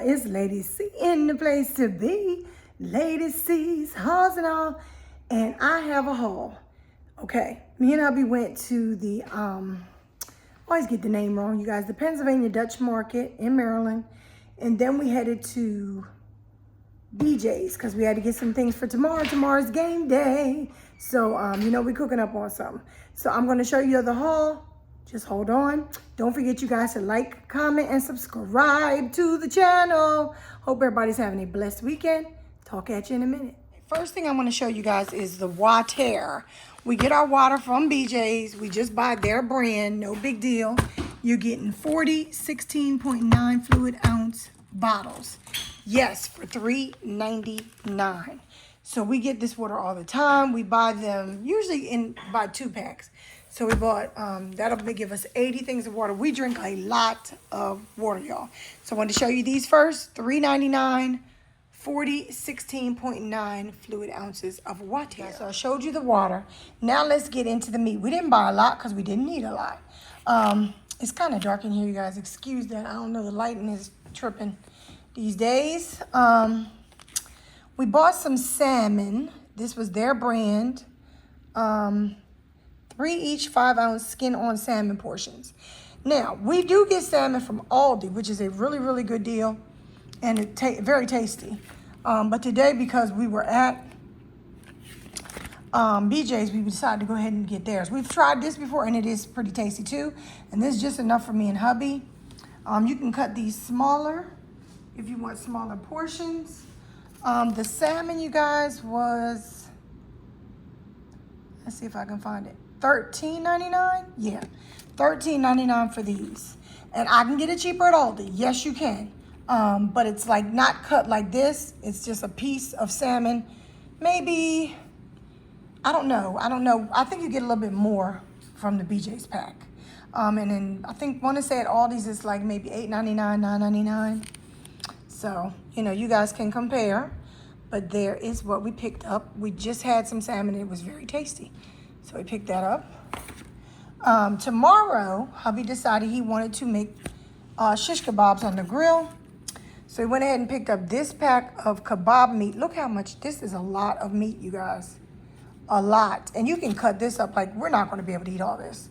It's Lady C in the place to be. Lady C's hauls and all. And I have a haul. Okay. Me and hubby went to the, always get the name wrong, you guys, the Pennsylvania Dutch Market in Maryland. And then we headed to BJ's because we had to get some things for tomorrow. Tomorrow's game day. So, we're cooking up on something. So I'm going to show you the haul. Just hold on. Don't forget, you guys, to like, comment, and subscribe to the channel. Hope everybody's having a blessed weekend. Talk at you in a minute. First thing I want to show you guys is the water. We get our water from BJ's. We just buy their brand. No big deal. You're getting 40 16.9 fluid ounce bottles. Yes, for $3.99. So we get this water all the time. We buy them usually by 2 packs. So we bought, that'll give us 80 things of water. We drink a lot of water, y'all. So I wanted to show you these first. $3.99, 40 16.9 fluid ounces of water. So I showed you the water. Now let's get into the meat. We didn't buy a lot because we didn't need a lot. It's kind of dark in here, you guys. Excuse that. I don't know, the lighting is tripping these days. We bought some salmon. This was their brand. 3 each 5-ounce skin-on salmon portions. Now, we do get salmon from Aldi, which is a really, really good deal. And it's very tasty. But today, because we were at BJ's, we decided to go ahead and get theirs. We've tried this before, and it is pretty tasty too. And this is just enough for me and hubby. You can cut these smaller if you want smaller portions. The salmon, you guys, was, let's see if I can find it, $13.99? Yeah, $13.99 for these. And I can get it cheaper at Aldi. Yes, you can. But it's like not cut like this. It's just a piece of salmon. Maybe, I don't know. I think you get a little bit more from the BJ's pack. And then I want to say at Aldi's it's like maybe $8.99, $9.99. So, you guys can compare. But there is what we picked up. We just had some salmon. It was very tasty. So we picked that up. Tomorrow, hubby decided he wanted to make shish kebabs on the grill. So he went ahead and picked up this pack of kebab meat. Look how much. This is a lot of meat, you guys. A lot. And you can cut this up. Like, we're not going to be able to eat all this.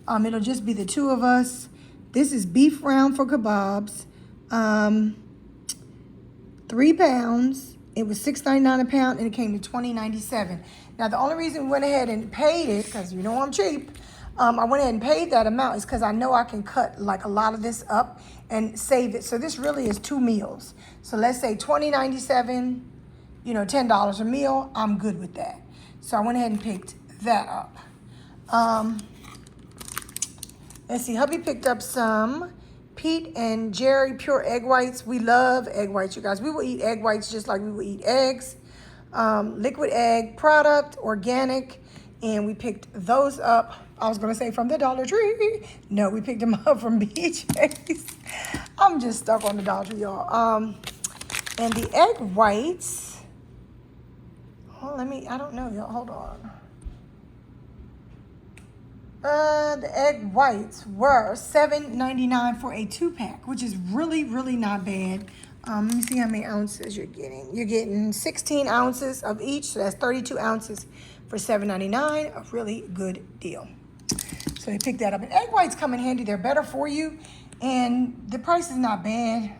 It'll just be the 2 of us. This is beef round for kebabs. 3 pounds. It was $6.99 a pound, and it came to $20.97. Now, the only reason we went ahead and paid it, because I'm cheap, I went ahead and paid that amount is because I know I can cut like a lot of this up and save it. So this really is 2 meals. So let's say $20.97, $10 a meal. I'm good with that. So I went ahead and picked that up. Let's see, hubby picked up some Pete and Jerry pure egg whites. We love egg whites, you guys. We will eat egg whites just like we will eat eggs. Liquid egg product, organic. And we picked those up. I was going to say from the Dollar Tree. No, we picked them up from BJ's. I'm just stuck on the Dollar Tree, y'all. And the egg whites. Oh, I don't know, y'all. Hold on. The egg whites were $7.99 for a 2-pack, which is really, really not bad. Let me see how many ounces you're getting. You're getting 16 ounces of each, so that's 32 ounces for $7.99. A really good deal. So they picked that up. And egg whites come in handy. They're better for you, and the price is not bad.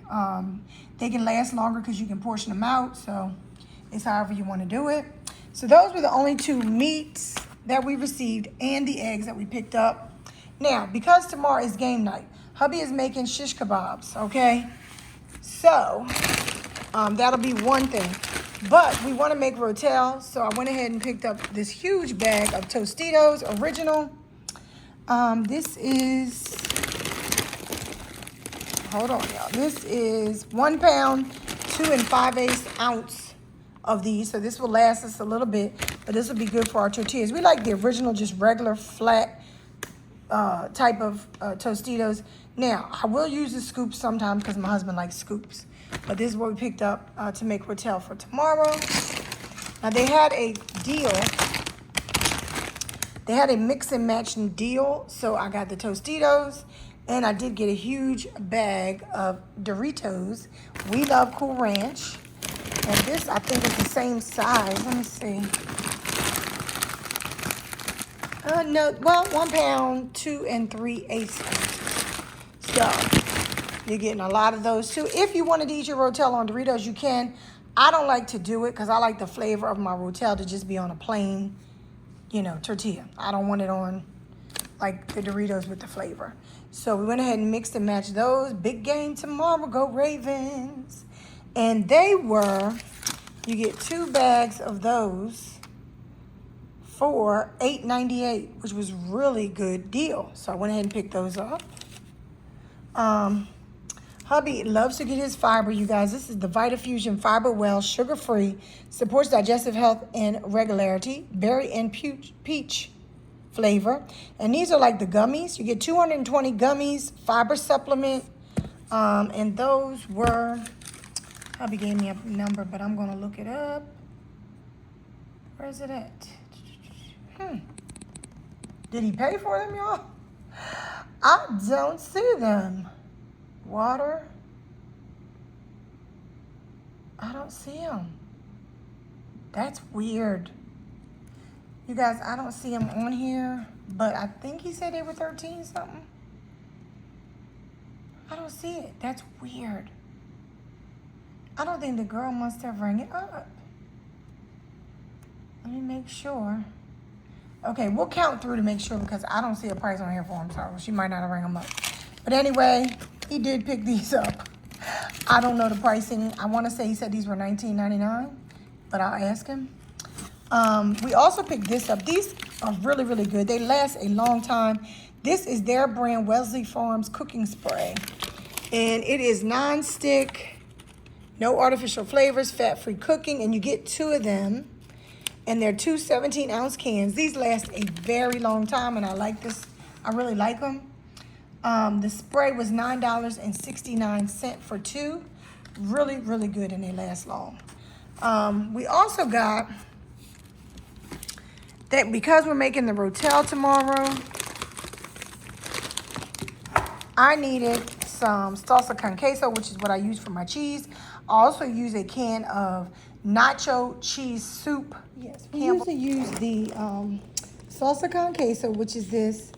They can last longer because you can portion them out, so it's however you want to do it. So those were the only 2 meats that we received and the eggs that we picked up. Now, because tomorrow is game night, hubby is making shish kebabs, okay? So, that'll be one thing. But we want to make rotel, so I went ahead and picked up this huge bag of Tostitos original. This is, hold on, y'all. This is 1 pound, 2 5/8 ounce of these. So this will last us a little bit, but this will be good for our tortillas. We like the original, just regular flat type of Tostitos. Now, I will use the scoops sometimes because my husband likes scoops. But this is what we picked up to make rotel for tomorrow. Now, they had a deal. They had a mix and match deal. So I got the Tostitos And I did get a huge bag of Doritos. We love Cool Ranch. And this, I think, is the same size. Let me see. No, well, 1 pound, 2 3/8 ounces. So, you're getting a lot of those too. If you wanted to eat your Rotel on Doritos, you can. I don't like to do it because I like the flavor of my Rotel to just be on a plain, tortilla. I don't want it on like the Doritos with the flavor. So we went ahead and mixed and matched those. Big game tomorrow, go Ravens. And they were, you get 2 bags of those for $8.98, which was really good deal. So I went ahead and picked those up. Hubby loves to get his fiber, you guys. This is the VitaFusion Fiber Well, sugar-free, supports digestive health and regularity, berry and peach flavor. And these are like the gummies. You get 220 gummies, fiber supplement. And those were, hubby gave me a number, but I'm gonna look it up. Where is it at? Did he pay for them, y'all? I don't see them. Water. I don't see them. That's weird. You guys, I don't see them on here, but I think he said they were 13 something. I don't see it. That's weird. I don't think the girl must have rang it up. Let me make sure. Okay, we'll count through to make sure because I don't see a price on here for him, so she might not have rang them up. But anyway, he did pick these up. I don't know the pricing. I want to say he said these were $19.99, but I'll ask him. We also picked this up. These are really, really good. They last a long time. This is their brand, Wellesley Farms Cooking Spray. And it is non-stick, no artificial flavors, fat-free cooking, and you get 2 of them. And they're 2 17-ounce cans. These last a very long time, and I like this. I really like them. The spray was $9.69 for 2. Really, really good, and they last long. We also got that because we're making the Rotel tomorrow, I needed some salsa con queso, which is what I use for my cheese. I also use a can of nacho cheese soup. Yes, we usually use the salsa con queso, which is this,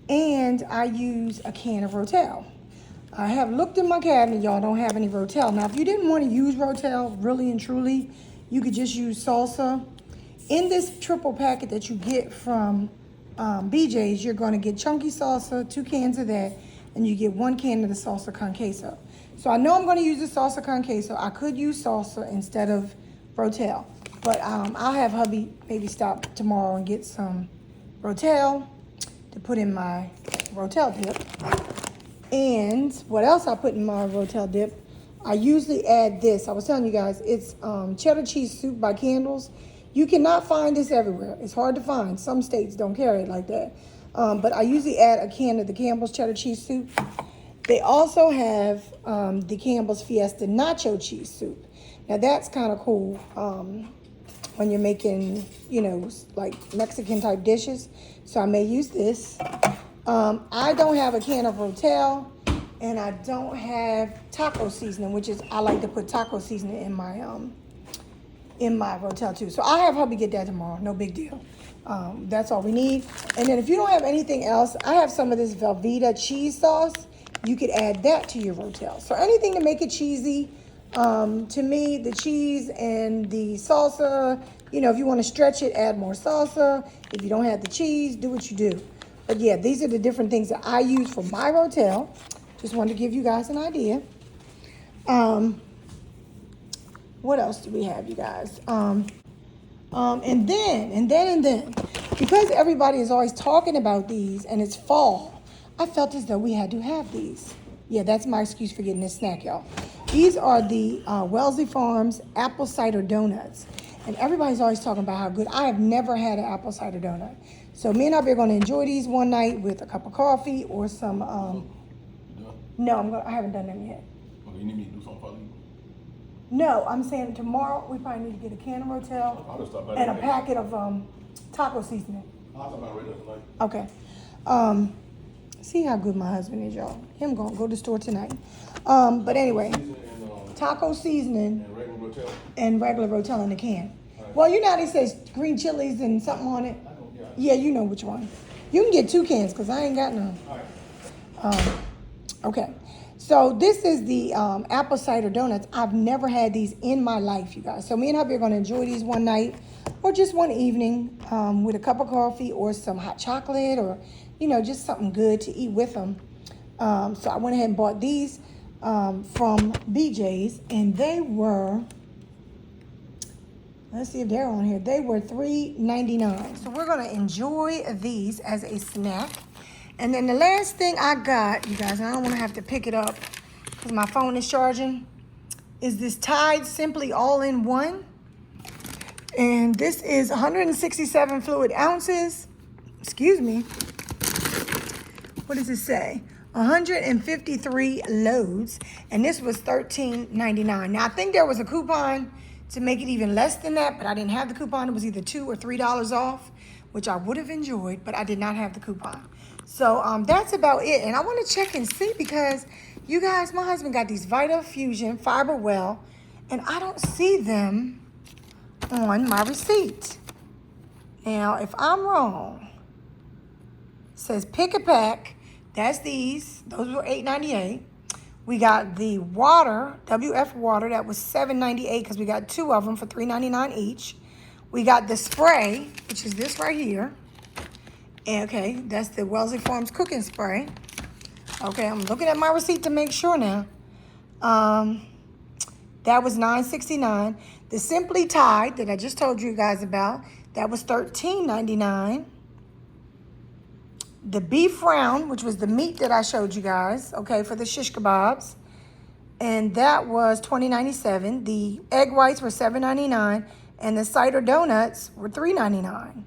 and I use a can of Rotel. I have looked in my cabinet, y'all don't have any Rotel. Now, if you didn't want to use Rotel, really and truly, you could just use salsa. In this triple packet that you get from BJ's, you're going to get chunky salsa, 2 cans of that, and you get 1 can of the salsa con queso. So I know I'm going to use the salsa con queso. I could use salsa instead of Rotel, but I'll have hubby maybe stop tomorrow and get some Rotel to put in my Rotel dip. And what else I put in my Rotel dip? I usually add this. I was telling you guys, it's cheddar cheese soup by Candles. You cannot find this everywhere. It's hard to find. Some states don't carry it like that. But I usually add a can of the Campbell's cheddar cheese soup. They also have the Campbell's Fiesta nacho cheese soup. Now that's kind of cool when you're making, like Mexican type dishes. So I may use this. I don't have a can of Rotel, and I don't have taco seasoning, which is, I like to put taco seasoning in my Rotel too. So I'll have hubby get that tomorrow, no big deal. That's all we need. And then if you don't have anything else, I have some of this Velveeta cheese sauce. You could add that to your Rotel. So anything to make it cheesy. To me, the cheese and the salsa, if you want to stretch it, add more salsa. If you don't have the cheese, do what you do. But yeah, these are the different things that I use for my Rotel. Just wanted to give you guys an idea. What else do we have, you guys? And then, because everybody is always talking about these and it's fall, I felt as though we had to have these. Yeah, that's my excuse for getting this snack, y'all. These are the Wellesley Farms apple cider donuts. And everybody's always talking about how good. I have never had an apple cider donut. So me and Abby are going to enjoy these one night with a cup of coffee or some, no, I haven't done them yet. Okay, you need me to do something for you? No, I'm saying tomorrow we probably need to get a can of Rotel and a packet of taco seasoning. I'll stop by right now tonight. Okay. See how good my husband is, y'all. Him gonna go to the store tonight. But anyway, taco seasoning and regular Rotel in the can. Well, you know how they say green chilies and something on it? Yeah, you know which one. You can get 2 cans because I ain't got none. Okay. So this is the apple cider donuts. I've never had these in my life, you guys. So me and hubby are going to enjoy these one night or just one evening with a cup of coffee or some hot chocolate or, you know, just something good to eat with them. So I went ahead and bought these from BJ's, and they were, let's see if they're on here. They were $3.99. So we're going to enjoy these as a snack. And then the last thing I got, you guys, and I don't want to have to pick it up because my phone is charging, is this Tide Simply All-in-One. And this is 167 fluid ounces. Excuse me. What does it say? 153 loads. And this was $13.99. Now, I think there was a coupon to make it even less than that, but I didn't have the coupon. It was either $2 or $3 off, which I would have enjoyed, but I did not have the coupon. So that's about it. And I want to check and see because, you guys, my husband got these Vita Fusion Fiber Well, and I don't see them on my receipt. Now, if I'm wrong, it says pick a pack. That's these. Those were $8.98. We got the water, WF water, that was $7.98 because we got 2 of them for $3.99 each. We got the spray, which is this right here. Okay, that's the Wellesley Farms cooking spray. Okay, I'm looking at my receipt to make sure now. That was $9.69. The Simply Tide that I just told you guys about, that was $13.99. The beef round, which was the meat that I showed you guys, okay, for the shish kebabs, and that was $20.97. The egg whites were $7.99, and the cider donuts were $3.99.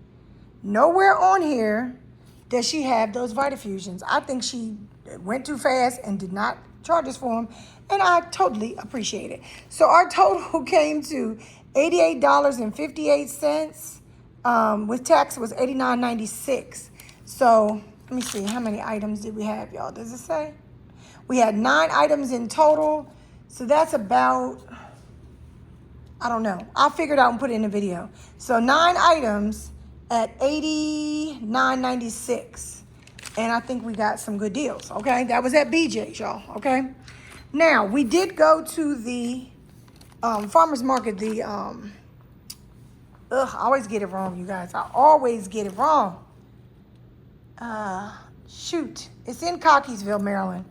Nowhere on here does she have those Vitafusions. I think she went too fast and did not charge us for them, and I totally appreciate it. So our total came to $88.58. With tax, it was $89.96. So let me see, how many items did we have, y'all? Does it say? We had 9 items in total. So that's about, I don't know. I'll figure it out and put it in the video. So 9 items at $89.96. And I think we got some good deals, okay? That was at BJ's, y'all, okay? Now, we did go to the farmer's market, the, I always get it wrong, you guys. I always get it wrong. Shoot. It's in Cockeysville, Maryland.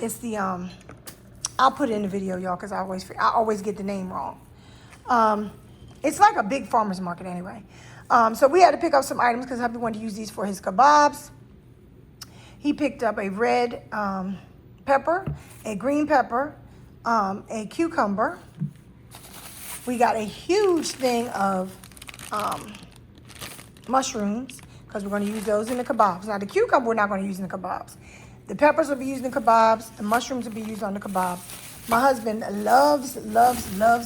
It's the, I'll put it in the video, y'all, because I always get the name wrong. It's like a big farmer's market anyway. So we had to pick up some items because hubby wanted to use these for his kebabs. He picked up a red pepper, a green pepper, a cucumber. We got a huge thing of mushrooms because we're going to use those in the kebabs. Now, the cucumber we're not going to use in the kebabs. The peppers will be used in the kebabs. The mushrooms will be used on the kebabs. My husband loves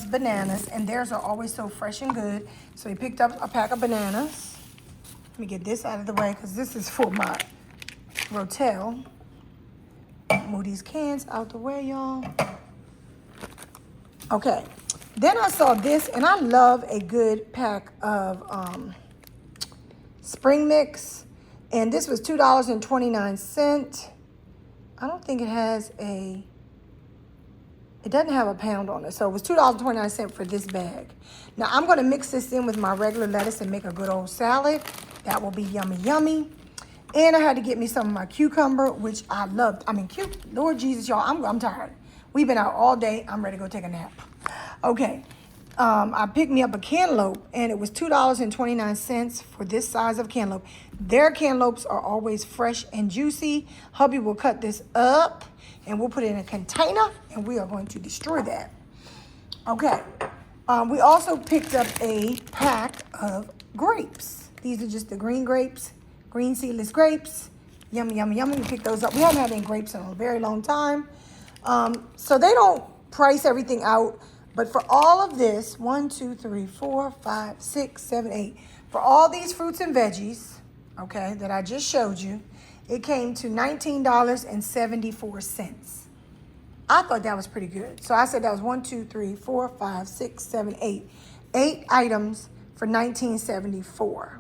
bananas, and theirs are always so fresh and good. So he picked up a pack of bananas. Let me get this out of the way because this is for my Rotel. Move these cans out the way, y'all. Okay. Then I saw this, and I love a good pack of spring mix. And this was $2.29. I don't think it has it doesn't have a pound on it. So it was $2.29 for this bag. Now I'm going to mix this in with my regular lettuce and make a good old salad. That will be yummy, yummy. And I had to get me some of my cucumber, which I loved. I mean, Lord Jesus, y'all, I'm tired. We've been out all day. I'm ready to go take a nap. Okay. I picked me up a cantaloupe, and it was $2.29 for this size of cantaloupe. Their cantaloupes are always fresh and juicy. Hubby will cut this up, and we'll put it in a container, and we are going to destroy that. Okay. We also picked up a pack of grapes. These are just the green grapes, green seedless grapes. Yummy, yummy, yummy. We picked those up. We haven't had any grapes in a very long time. So they don't price everything out. But for all of this, 1, 2, 3, 4, 5, 6, 7, 8, for all these fruits and veggies, okay, that I just showed you, It came to $19.74. I thought that was pretty good. So I said that was 1, 2, 3, 4, 5, 6, 7, 8. 8 items for $19.74.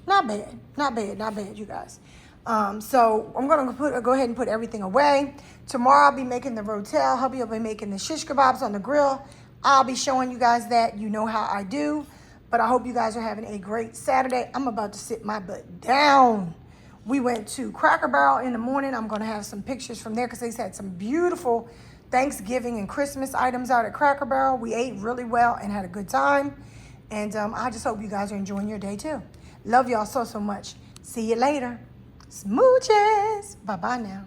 Not bad, not bad, not bad, you guys. So I'm gonna go ahead and put everything away. Tomorrow I'll be making the rotel. Hubby will be making the shish kebabs on the grill. I'll be showing you guys that. You know how I do. But I hope you guys are having a great Saturday. I'm about to sit my butt down. We went to Cracker Barrel in the morning. I'm gonna have some pictures from there because they had some beautiful Thanksgiving and Christmas items out at Cracker Barrel. We ate really well and had a good time. And I just hope you guys are enjoying your day too. Love y'all so, so much. See you later. Smooches. Bye-bye now.